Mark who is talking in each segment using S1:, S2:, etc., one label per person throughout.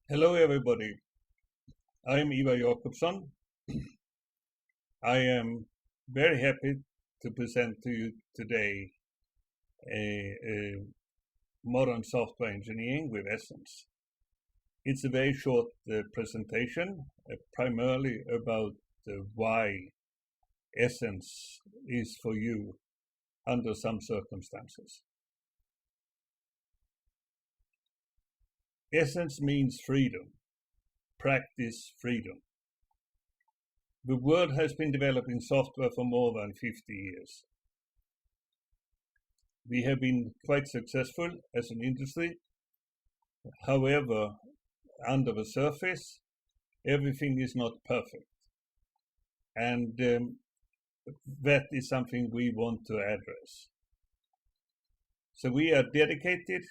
S1: Hello, everybody. I'm Ivar Jacobson. I am very happy to present to you today a modern software engineering with Essence. It's a very short presentation, primarily about why Essence is for you under some circumstances. Essence means freedom, practice freedom. The world has been developing software for more than 50 years. We have been quite successful as an industry. However, under the surface, everything is not perfect. And that is something we want to address. So we are dedicated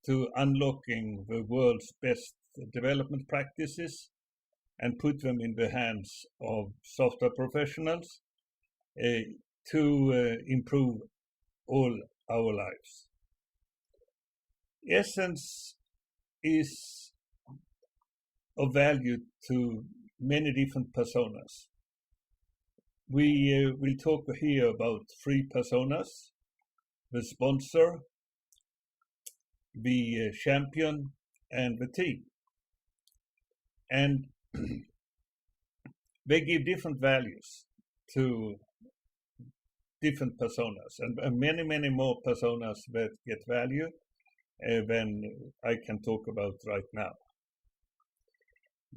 S1: to unlocking the world's best development practices and put them in the hands of software professionals to improve all our lives. Essence is of value to many different personas. We will talk here about three personas: the sponsor, the champion, and the team. And they give different values to different personas, and many more personas that get value than I can talk about right now.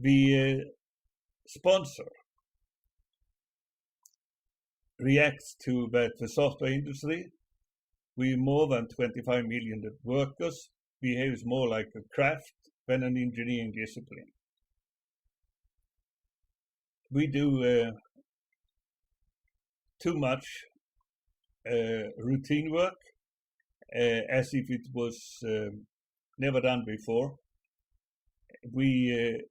S1: The sponsor reacts to that the software industry, with more than 25 million workers, behaves more like a craft than an engineering discipline. We do too much routine work as if it was never done before. We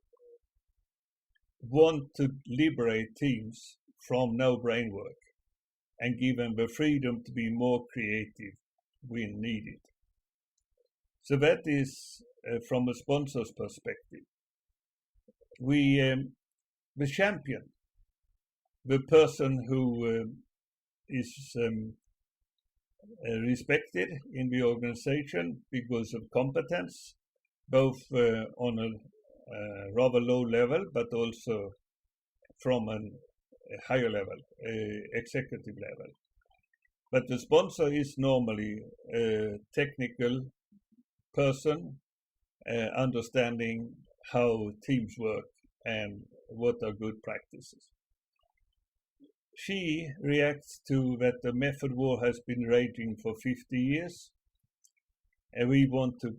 S1: want to liberate teams from no brain work and give them the freedom to be more creative when needed. So that is from a sponsor's perspective. The champion, the person who is respected in the organization because of competence, both on a rather low level, but also from a higher level, executive level. But the sponsor is normally a technical person, understanding how teams work and what are good practices. She reacts to that the method war has been raging for 50 years, and we want to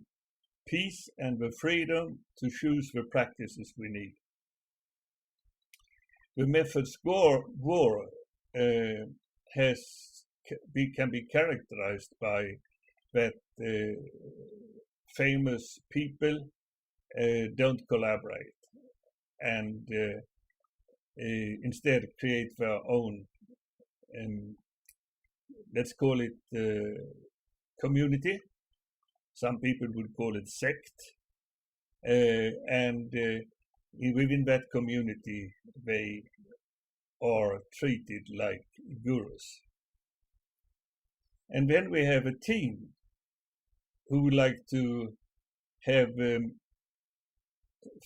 S1: peace and the freedom to choose the practices we need. The method war can be characterized by that famous people don't collaborate and instead create their own, let's call it community. Some people would call it sect. And within that community, they are treated like gurus. And then we have a team who would like to have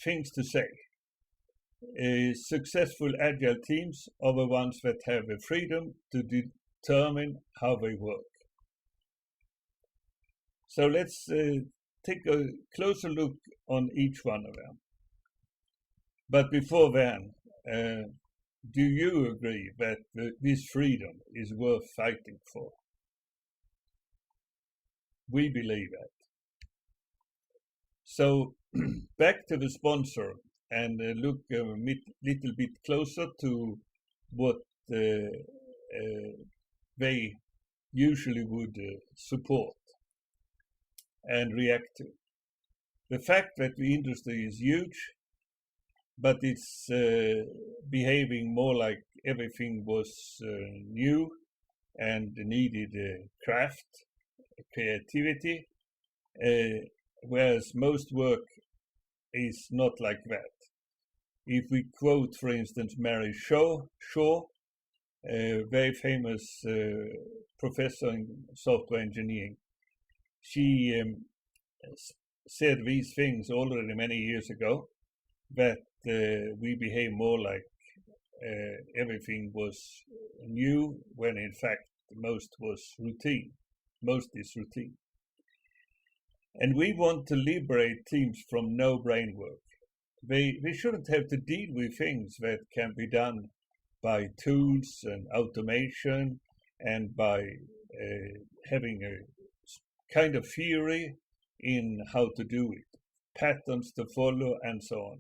S1: things to say. Successful agile teams are the ones that have the freedom to determine how they work. So let's take a closer look on each one of them. But before then, do you agree that this freedom is worth fighting for? We believe that. So back to the sponsor and look a little bit closer to what they usually would support and react to. The fact that the industry is huge, but it's behaving more like everything was new and needed craft, creativity, whereas most work is not like that. If we quote, for instance, Mary Shaw, a very famous professor in software engineering, she said these things already many years ago, that we behave more like everything was new, when in fact most was routine. Most is routine. And we want to liberate teams from no brain work. They shouldn't have to deal with things that can be done by tools and automation, and by having a kind of theory in how to do it, patterns to follow, and so on.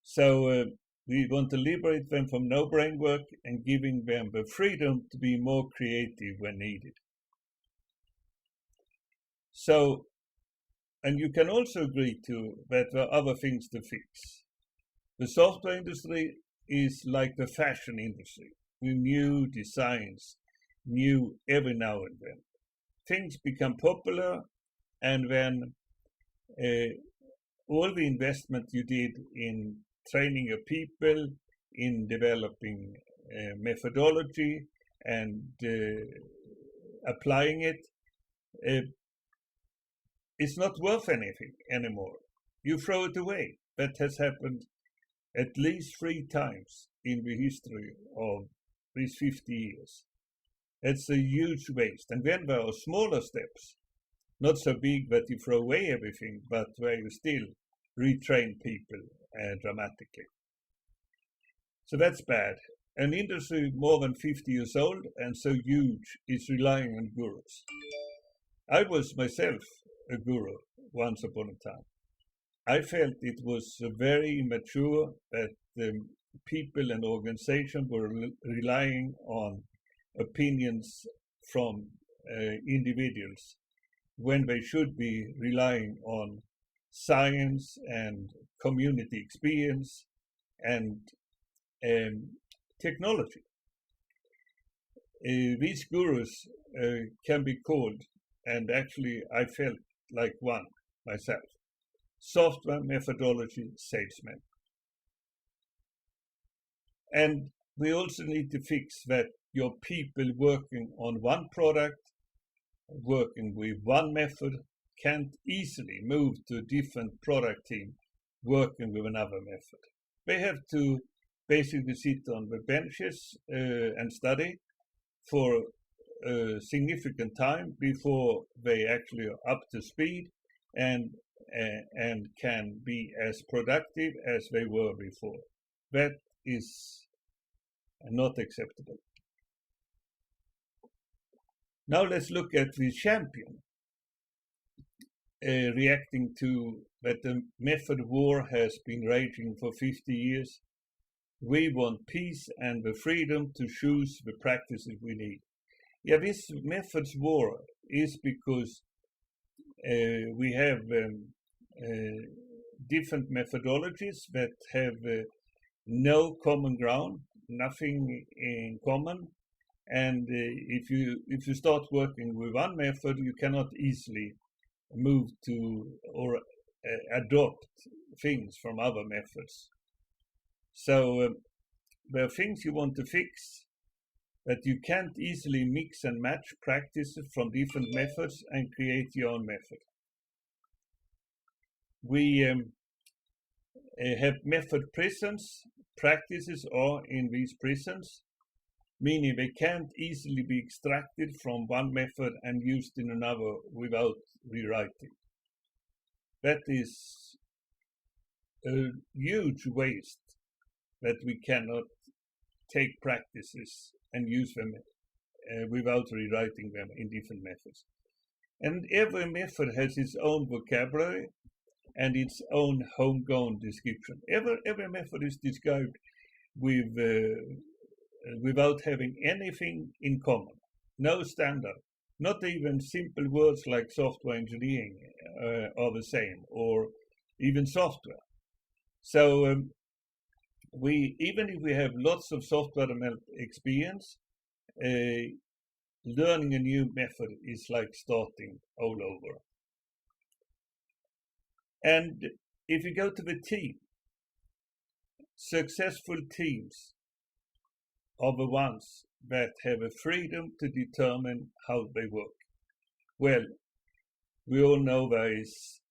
S1: So we want to liberate them from no brain work and giving them the freedom to be more creative when needed. So, and you can also agree to that there are other things to fix. The software industry is like the fashion industry, with new designs, new every now and then. Things become popular, and then all the investment you did in training your people, in developing methodology and applying it, it's not worth anything anymore. You throw it away. That has happened at least 3 times in the history of these 50 years. It's a huge waste. And then there are smaller steps, not so big that you throw away everything, but where you still retrain people dramatically. So that's bad. An industry more than 50 years old and so huge is relying on gurus. I was myself a guru once upon a time. I felt it was very immature that people and organizations were relying on opinions from individuals, when they should be relying on science and community experience and technology. These gurus can be called, and actually I felt like one myself, software methodology salesmen. And we also need to fix that your people working on one product, working with one method, can't easily move to a different product team working with another method. They have to basically sit on the benches and study for a significant time before they actually are up to speed and can be as productive as they were before. That is not acceptable. Now let's look at the champion, reacting to that the method war has been raging for 50 years. We want peace and the freedom to choose the practices we need. Yeah, this methods war is because we have different methodologies that have no common ground, nothing in common. And if you start working with one method, you cannot easily move to or adopt things from other methods. So there are things you want to fix, that you can't easily mix and match practices from different methods and create your own method. We have method prisons. Practices are in these prisons, meaning they can't easily be extracted from one method and used in another without rewriting. That is a huge waste, that we cannot take practices and use them without rewriting them in different methods. And every method has its own vocabulary and its own homegrown description. Every method is described with without having anything in common, no standard. Not even simple words like software engineering are the same, or even software. So even if we have lots of software development experience, learning a new method is like starting all over. And if you go to the team, successful teams are the ones that have a freedom to determine how they work. Well, we all know there is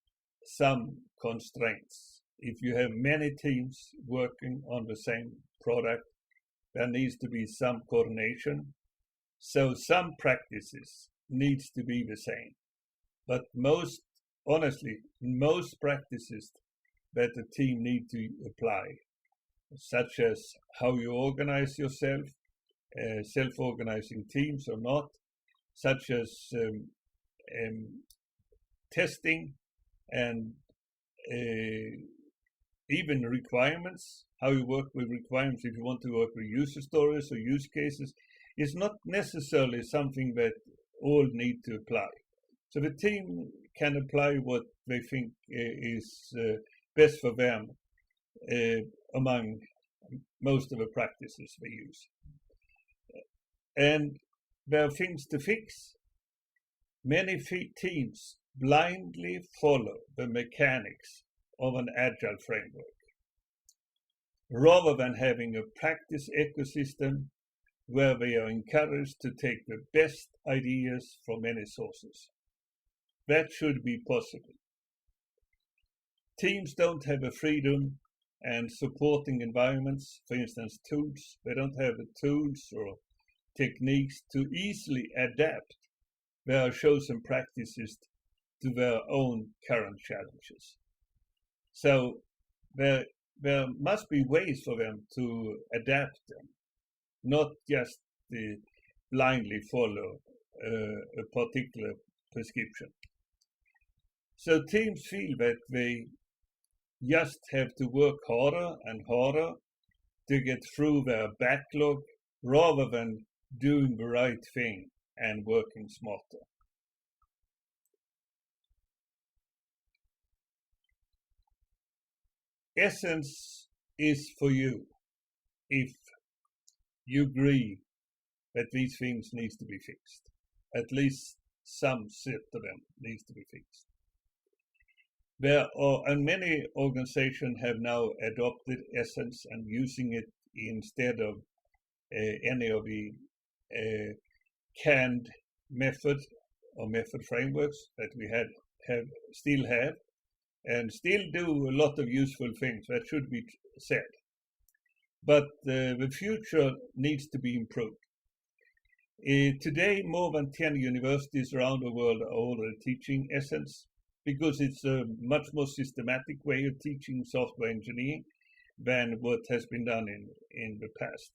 S1: some constraints. If you have many teams working on the same product, there needs to be some coordination. So some practices needs to be the same. But most practices that the team need to apply, such as how you organize yourself, self-organizing teams or not, such as testing and even requirements, how you work with requirements if you want to work with user stories or use cases, is not necessarily something that all need to apply. So the team can apply what they think is best for them among most of the practices they use. And there are things to fix. Many teams blindly follow the mechanics of an agile framework, rather than having a practice ecosystem where they are encouraged to take the best ideas from many sources. That should be possible. Teams don't have the freedom and supporting environments, for instance, tools. They don't have the tools or techniques to easily adapt their chosen practices to their own current challenges. So there must be ways for them to adapt them, not just blindly follow a particular prescription. So teams feel that they just have to work harder and harder to get through their backlog rather than doing the right thing and working smarter. Essence is for you if you agree that these things need to be fixed. At least some set of them needs to be fixed. And many organizations have now adopted Essence and using it instead of any of the canned method or method frameworks that we still have, and still do a lot of useful things that should be said. But the future needs to be improved. Today, more than 10 universities around the world are already teaching Essence, because it's a much more systematic way of teaching software engineering than what has been done in the past.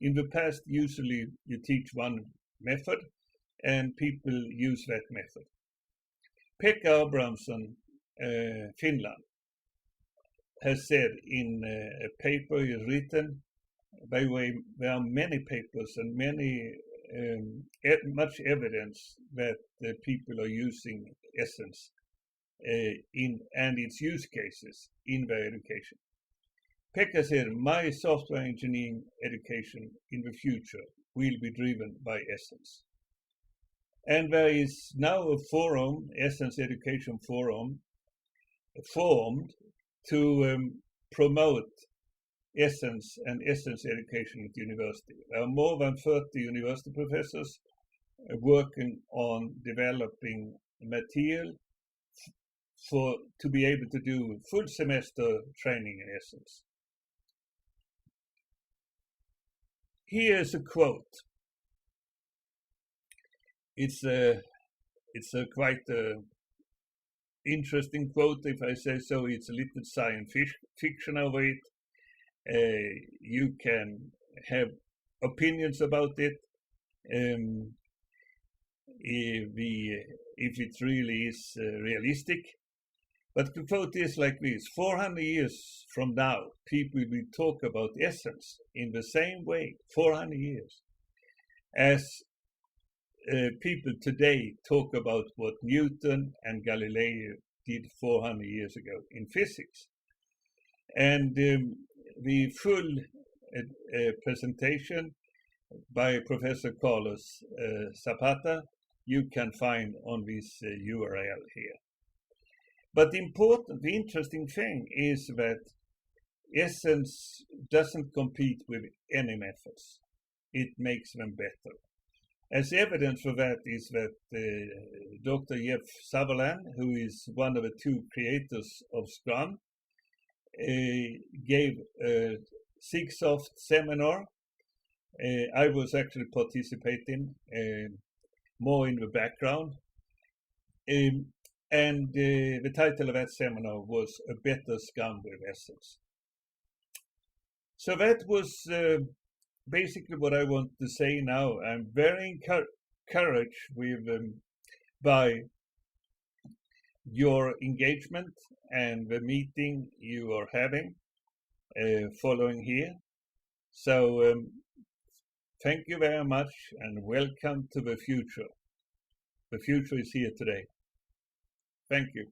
S1: In the past, usually you teach one method and people use that method. Pekka Abrahamsson, Finland, has said in a paper he has written, by the way, there are many papers and much evidence that people are using Essence and its use cases in their education. Pekka said, my software engineering education in the future will be driven by Essence. And there is now a forum, Essence Education Forum, formed to promote Essence and Essence education at university. There are more than 30 university professors working on developing material to be able to do full semester training in Essence. Here's a quote. It's a quite interesting quote, if I say so. It's a little science fiction over it. You can have opinions about it. If it really is realistic. But the quote is like this: 400 years from now, people will talk about Essence in the same way, 400 years, as people today talk about what Newton and Galileo did 400 years ago in physics. And the full presentation by Professor Carlos Zapata you can find on this URL here. But the interesting thing is that Essence doesn't compete with any methods. It makes them better. As evidence for that is that Dr. Jeff Sutherland, who is one of the two creators of Scrum, gave a SIGSOFT seminar. I was actually participating more in the background. And the title of that seminar was A Better Scrum with Essence. So that was basically what I want to say now. I'm very encouraged by your engagement and the meeting you are having following here. So thank you very much and welcome to the future. The future is here today. Thank you.